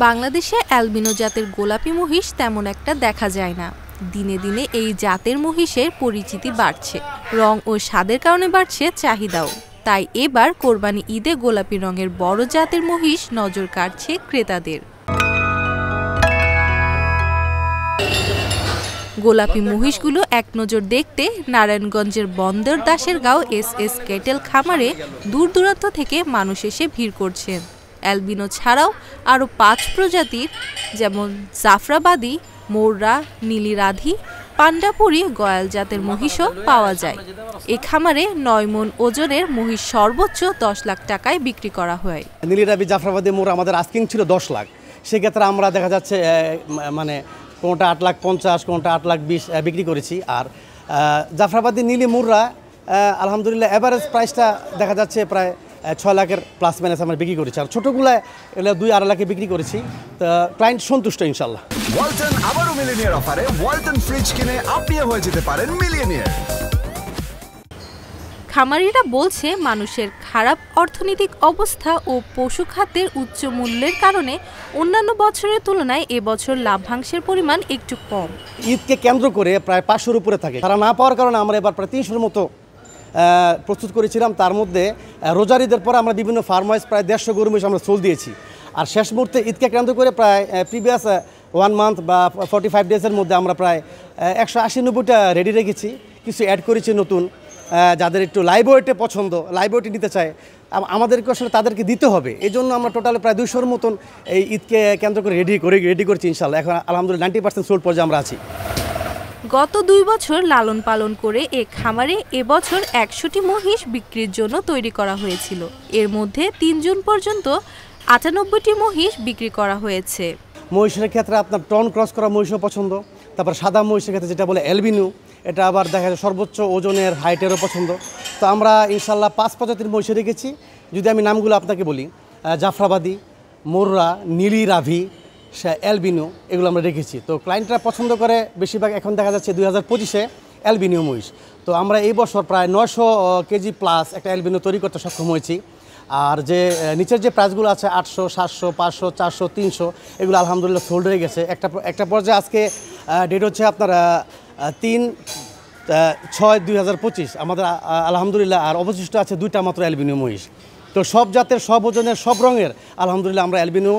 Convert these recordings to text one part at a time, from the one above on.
বাংলাদেশে অ্যালবিনো জাতের গোলাপি মহিষ তেমন একটা দেখা যায় না। দিনে দিনে এই জাতের মহিষের পরিচিতি বাড়ছে, রং ও স্বাদের কারণে বাড়ছে চাহিদাও। তাই এবার কোরবানি ঈদে গোলাপি রঙের বড় জাতের মহিষ নজর কাড়ছে ক্রেতাদের। গোলাপি মহিষগুলো এক নজর দেখতে নারায়ণগঞ্জের বন্দর দাসেরগাঁও এস ক্যাটেল খামারে দূর দূরান্ত থেকে মানুষ এসে ভিড় করছেন। অ্যালবিনো ছাড়াও আরও 5 প্রজাতির যেমন জাফরাবাদী, মোররা, নীলি রাধি, পান্ডাপুরি গয়াল জাতের মহিষও পাওয়া যায়। এ খামারে 9 মণ ওজনের মহিষ সর্বোচ্চ 10 লাখ টাকায় বিক্রি করা হয়। নীলি রাধি, জাফরাবাদী, মোররা আমাদের আস্কিং ছিল 10 লাখ। সেক্ষেত্রে আমরা দেখা যাচ্ছে মানে কোনটা 8,50,000, কোনটা 8,20,000 বিক্রি করেছি। আর জাফরাবাদী, নীলি, মোররা আলহামদুলিল্লাহ এভারেজ প্রাইসটা দেখা যাচ্ছে প্রায় 6 লাখের প্লাস মাইনাস আমরা বিক্রি করেছি। আর ছোটোগুলা এগুলো 2-2.5 লাখে বিক্রি করেছি। তো ক্লায়েন্ট সন্তুষ্ট ইনশাল্লাহ। ওয়ালটন আবারও মিলিয়নিয়ার অফারে ওয়ালটন ফ্রিজ কিনে আপনিও হয়ে যেতে পারেন মিলিয়নিয়ার। খামারিরা বলছে, মানুষের খারাপ অর্থনৈতিক অবস্থা ও পশু খাদ্যের উচ্চ মূল্যের কারণে অন্যান্য বছরের তুলনায় এবছর লাভ্যাংশের পরিমাণ একটু কম। ঈদকে কেন্দ্র করে প্রায় 500-র উপরে থাকে। তারা না পাওয়ার কারণে আমরা এবার প্রায় 300-র মতো প্রস্তুত করেছিলাম। তার মধ্যে রোজার ঈদের পর আমরা বিভিন্ন ফার্ম ওয়াইজ প্রায় 150 গরু মহিষ আমরা সোল দিয়েছি। আর শেষ মুহূর্তে ঈদকে কেন্দ্র করে প্রায় প্রিভিয়াস 1 মান্থ বা 45 ডেজের মধ্যে আমরা প্রায় 180-90টা রেডি রেখেছি। কিছু অ্যাড করেছি নতুন, যাদের একটু লাইভ ওয়েটে পছন্দ, লাইভ ওয়েটে নিতে চায়, আমাদেরকে আসলে তাদেরকে দিতে হবে। এই জন্য আমরা টোটালে প্রায় 200-র মতন এই ঈদকে কেন্দ্র করে রেডি করছি ইনশাল্লাহ। এখন আলহামদুলিল্লাহ 90% সোল্ড পর্যায়ে আমরা আছি। গত 2 বছর লালন পালন করে এ খামারে এবছর 100টি মহিষ বিক্রির জন্য তৈরি করা হয়েছিল। এর মধ্যে 3 জুন পর্যন্ত 98টি মহিষ বিক্রি করা হয়েছে। মহিষের ক্ষেত্রে আপনার টন ক্রস করা মহিষও পছন্দ, তারপর সাদা মহিষের ক্ষেত্রে যেটা বলে অ্যালবিনো, এটা আবার দেখা যায় সর্বোচ্চ ওজনের হাইটেরও পছন্দ। তো আমরা ইনশাল্লাহ 5 প্রজাতির মহিষ রেখেছি। যদি আমি নামগুলো আপনাকে বলি, জাফরাবাদী, মোররা, নীলি রাভি, অ্যালবিনো, এগুলো আমরা রেখেছি। তো ক্লায়েন্টরা পছন্দ করে বেশিরভাগ। এখন দেখা যাচ্ছে 2025-এ অ্যালবিনো মহিষ। তো আমরা এই বছর প্রায় 900 কেজি প্লাস একটা অ্যালবিনো তৈরি করতে সক্ষম হয়েছি। আর যে নিচের যে প্রাইসগুলো আছে 800, 700, 500, 400, 300, এগুলো আলহামদুলিল্লাহ সোল্ড হয়ে গেছে। একটা পর্যায়ে আজকে ডেট হচ্ছে আপনার 3/6/2025 আমাদের আলহামদুলিল্লাহ। আর অবশিষ্ট আছে 2টা মাত্র অ্যালবিনো মহিষ। তো সব জাতের, সব ওজনের, সব রঙের আলহামদুলিল্লাহ আমরা অ্যালবিনো,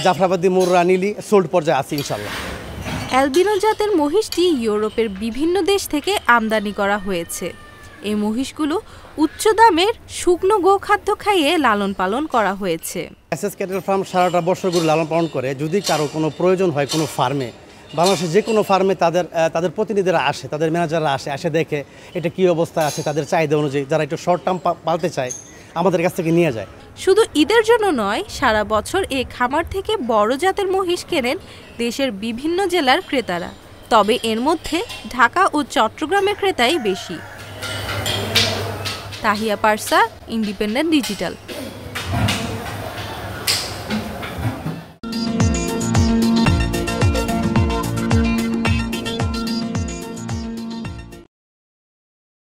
জাফরাবাদী, মোররা, নীলি সোল্ড পর্যায়ে আছি ইনশাল্লাহ। অ্যালবিনো জাতের মহিষটি ইউরোপের বিভিন্ন দেশ থেকে আমদানি করা হয়েছে। এই মহিষগুলো উচ্চ দামের শুকনো গোখাদ্য খাইয়ে লালন পালন করা হয়েছে। এস ক্যাটেল ফার্ম সারাটা বছর গরু লালন পালন করে। যদি কারো কোনো প্রয়োজন হয় কোনো ফার্মে, বাংলাদেশের যে কোনো ফার্মে তাদের প্রতিনিধিরা আসে, তাদের ম্যানেজাররা আসে দেখে এটা কী অবস্থা আছে, তাদের চাহিদা অনুযায়ী যারা একটু শর্ট টার্ম পালতে চায় আমাদের কাছ থেকে নিয়ে যায়। শুধু ঈদের জন্য নয়, সারা বছর এই খামার থেকে বড় জাতের মহিষ কেনেন দেশের বিভিন্ন জেলার ক্রেতারা। তবে এর মধ্যে ঢাকা ও চট্টগ্রামের ক্রেতাই বেশি। Tahiya পারসা, independent digital.